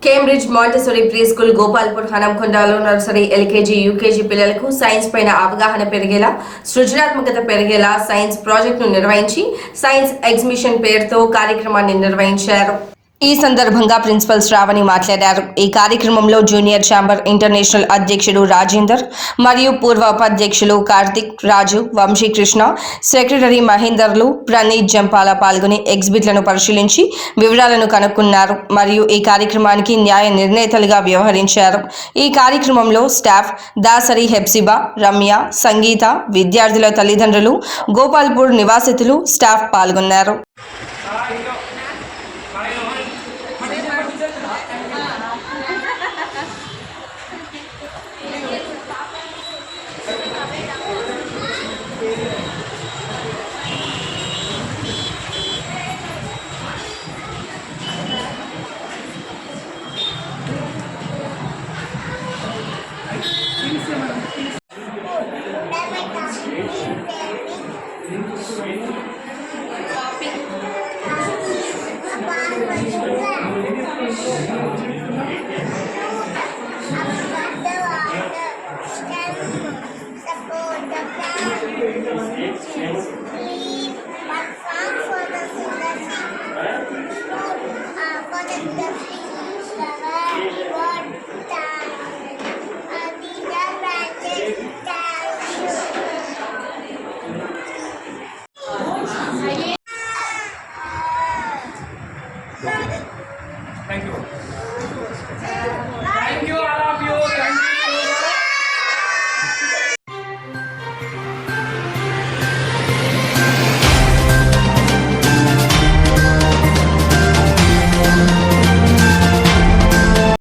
Cambridge Montessori pre school Gopalpur హనంకొండలో nursery LKG UKG పిల్లలకు science పైన అవగాహన పెరిగేలా సృజనాత్మకత పెరిగేలా సైన్స్ ప్రాజెక్టును నిర్వహించి సైన్స్ ఎగ్జిబిషన్ పేరుతో కార్యక్రమాన్ని నిర్వహించారు. ఈ సందర్భంగా ప్రిన్సిపల్ శ్రావణి మాట్లాడారు. ఈ కార్యక్రమంలో జూనియర్ ఛాంబర్ ఇంటర్నేషనల్ అధ్యక్షుడు రాజేందర్ మరియు పూర్వ ఉపాధ్యక్షులు కార్తిక్, రాజు, వంశీకృష్ణ, సెక్రటరీ మహేందర్లు, ప్రణీత్ జంపాల పాల్గొని ఎగ్జిబిట్లను పరిశీలించి వివరాలను కనుక్కున్నారు మరియు ఈ కార్యక్రమానికి న్యాయ నిర్ణేతలుగా వ్యవహరించారు. ఈ కార్యక్రమంలో స్టాఫ్ దాసరి హెప్సిబా, రమ్య, సంగీత, విద్యార్థుల తల్లిదండ్రులు, గోపాల్పూర్ నివాసితులు, స్టాఫ్ పాల్గొన్నారు. Thank you. Thank you.